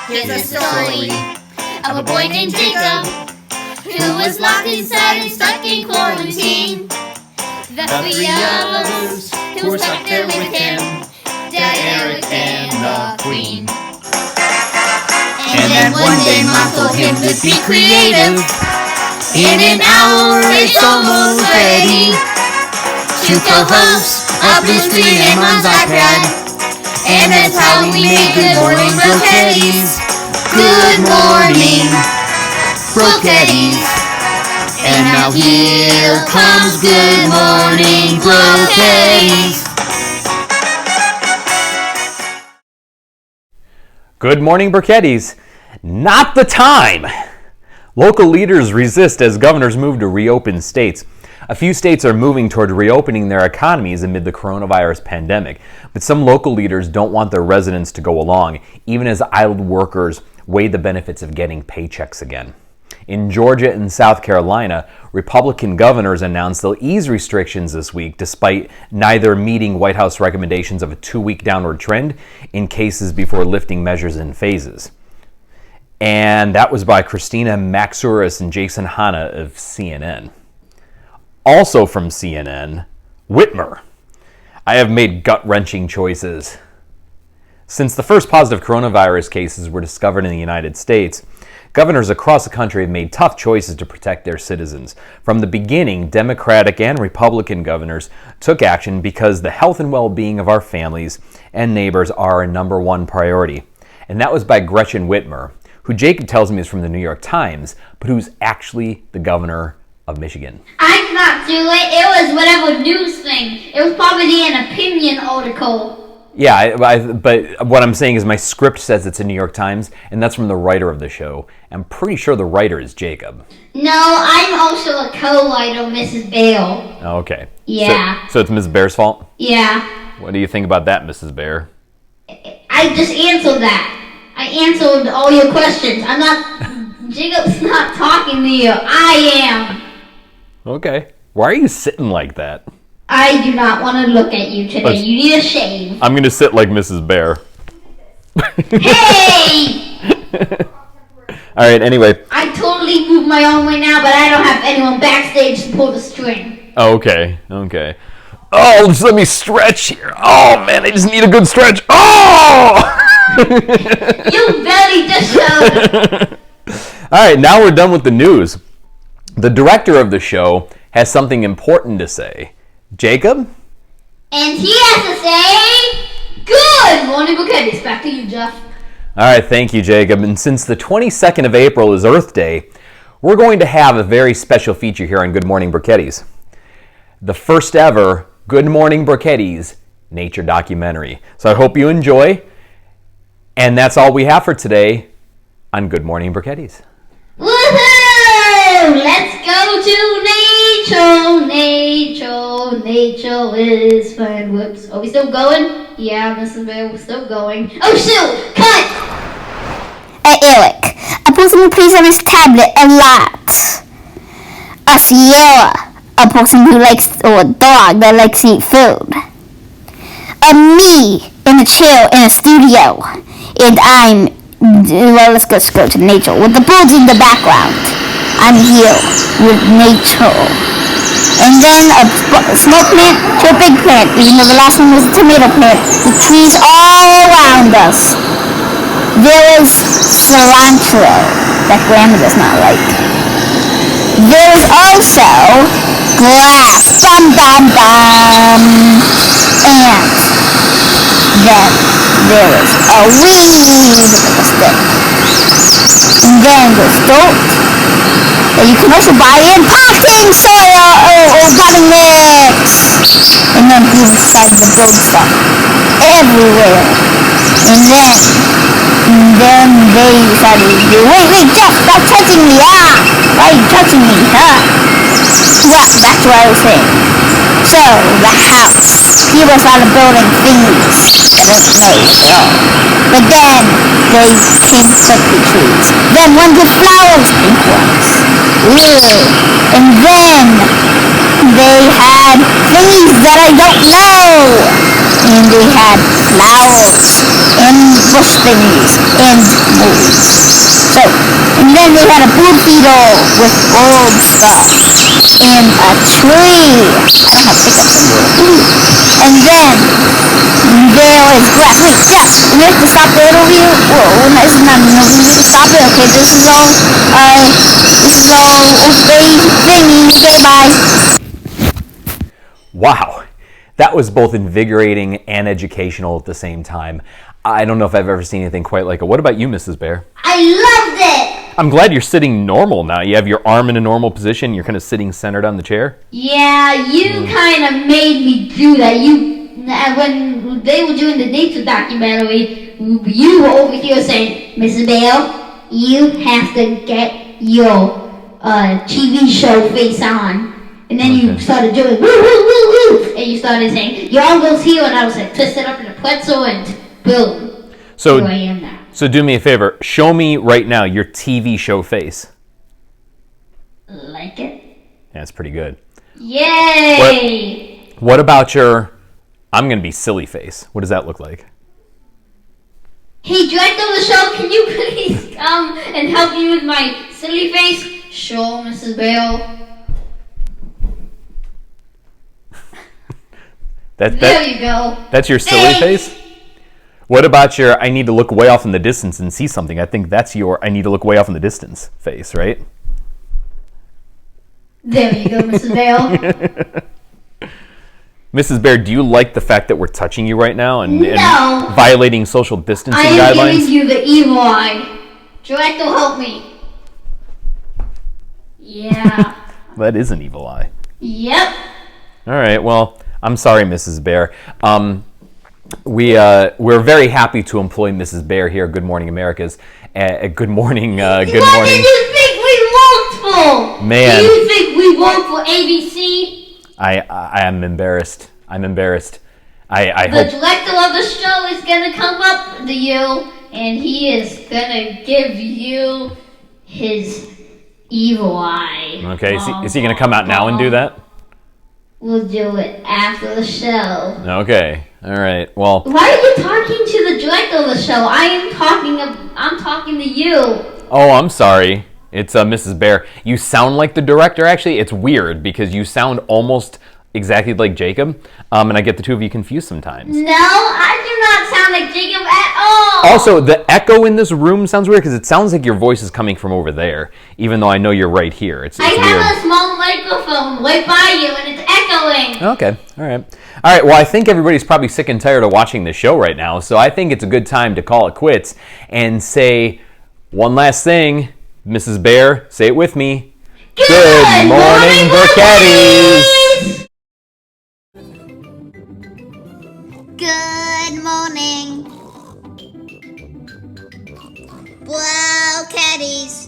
Here's a story of a boy named Jacob who was locked inside and stuck in quarantine. The three others who were stuck there with him, Dad, Eric, and the Queen. And then one day Mom told him to be creative. In an hour it's almost ready to co-host a blue screen and Mom's iPad. And that's how we make Good Morning Brochetties. Good morning, Brochetties. And now here comes Good Morning Brochetties. Good morning, Brochetties. Not the time! Local leaders resist as governors move to reopen states. A few states are moving toward reopening their economies amid the coronavirus pandemic, but some local leaders don't want their residents to go along, even as idle workers weigh the benefits of getting paychecks again. In Georgia and South Carolina, Republican governors announced they'll ease restrictions this week, despite neither meeting White House recommendations of a 2-week downward trend in cases before lifting measures in phases. And that was by Christina Maxouras and Jason Hanna of CNN. Also from CNN, Whitmer. I have made gut-wrenching choices. Since the first positive coronavirus cases were discovered in the United States, governors across the country have made tough choices to protect their citizens. From the beginning, Democratic and Republican governors took action because the health and well-being of our families and neighbors are our number one priority. And that was by Gretchen Whitmer, who Jacob tells me is from the New York Times, but who's actually the governor of Michigan. I did not do it. It was whatever news thing. It was probably an opinion article. Yeah, but what I'm saying is my script says it's a New York Times, and that's from the writer of the show. I'm pretty sure the writer is Jacob. No, I'm also a co-writer, Mrs. Bale. Oh, okay. Yeah. So it's Mrs. Bear's fault? Yeah. What do you think about that, Mrs. Bear? I just answered that. I answered all your questions. I'm not... Jacob's not talking to you. I am. Okay. Why are you sitting like that? I do not want to look at you today. You need a shave. I'm going to sit like Mrs. Bear. Hey! All right, anyway. I totally move my own way now, but I don't have anyone backstage to pull the string. Okay. Oh, just let me stretch here. Oh, man, I just need a good stretch. Oh! You barely just showed. All right, now we're done with the news. The director of the show has something important to say. Jacob? And he has to say, Good morning, Brochetties. Back to you, Jeff. All right, thank you, Jacob. And since the 22nd of April is Earth Day, we're going to have a very special feature here on Good Morning Brochetties. The first ever Good Morning Brochetties nature documentary. So I hope you enjoy. And that's all we have for today on Good Morning Brochetties. Woohoo! Let's go to nature. Nature is fun. Whoops. Are we still going? Yeah, Mrs. Bear, we're still going. Oh, shoot! Cut! Eric, a person who plays on his tablet a lot. A Sierra, a person who likes, or a dog that likes to eat food. A me in a chair in a studio. And let's go to nature with the birds in the background. I'm here with nature. And then a small plant to a big plant. Even though the last one was a tomato plant. The trees all around us. There is cilantro that Grandma does not like. There is also grass. And then there is a weed with a stick. And then there's dirt that you can also buy in potting soil or potting mix. And then he decided to build stuff everywhere. And then they decided to do, wait, Jeff, stop touching me, why are you touching me, Well, that's what I was saying. So, the house, people started building things that wasn't made at all. But then, they came to cut the trees. Then one put flowers, pink ones. And then, they had things that I don't know. and they had flowers and bush thingies and so, and then they had a blue beetle with gold stuff and a tree. I don't have pickups anymore. And then there was grass. Wait, Jeff, we have to stop right over here. Whoa, this is not enough. We need to stop it. Okay, this is all obey thingy. Okay, bye. Wow, that was both invigorating and educational at the same time. I don't know if I've ever seen anything quite like it. What about you, Mrs. Bear? I loved it. I'm glad you're sitting normal now. You have your arm in a normal position. You're kind of sitting centered on the chair. Yeah, you kind of made me do that. When they were doing the nature documentary, you were over here saying, Mrs. Bale, you have to get your TV show face on. And then you started doing woo, woo, woo, woo. And you started saying, your arm goes here. And I was like, twist it up in a pretzel and boom. So, here I am now. So do me a favor. Show me right now your TV show face. Like it? Yeah, it's pretty good. Yay! What about your, I'm going to be silly face. What does that look like? Hey, director of the show, can you please come and help me with my silly face? Sure, Mrs. Bale. There you go. That's your silly face? What about your I need to look way off in the distance and see something? I think that's your I need to look way off in the distance face, right? There you go, Mrs. Bale. Mrs. Bear, do you like the fact that we're touching you right now and violating social distancing guidelines? I am guidelines? giving you the evil eye. Director, help me. Yeah. That is an evil eye. Yep. All right, well, I'm sorry, Mrs. Bear. We're very happy to employ Mrs. Bear here at Good Morning Americas. Good morning. Good morning. What did you think we worked for? Man. Do you think we work for ABC? I am embarrassed. I'm embarrassed. I The hope. director of the show is gonna come up to you, and he is gonna give you his evil eye. Okay, is he going to come out now and do that? We'll do it after the show. Okay, all right. Well, Why are you talking to the director of the show? I'm talking to you. oh, I'm sorry. It's Mrs. Bear. You sound like the director, actually. It's weird because you sound almost exactly like Jacob, and I get the two of you confused sometimes. No, I do not sound like Jacob at all. Also, the echo in this room sounds weird because it sounds like your voice is coming from over there, even though I know you're right here. It's I weird. have a small microphone right by you, and it's echoing. Okay, all right. All right, well, I think everybody's probably sick and tired of watching this show right now, so I think it's a good time to call it quits and say one last thing. Mrs. Bear, say it with me. Good morning, Burketties! Good morning. Well, caddies.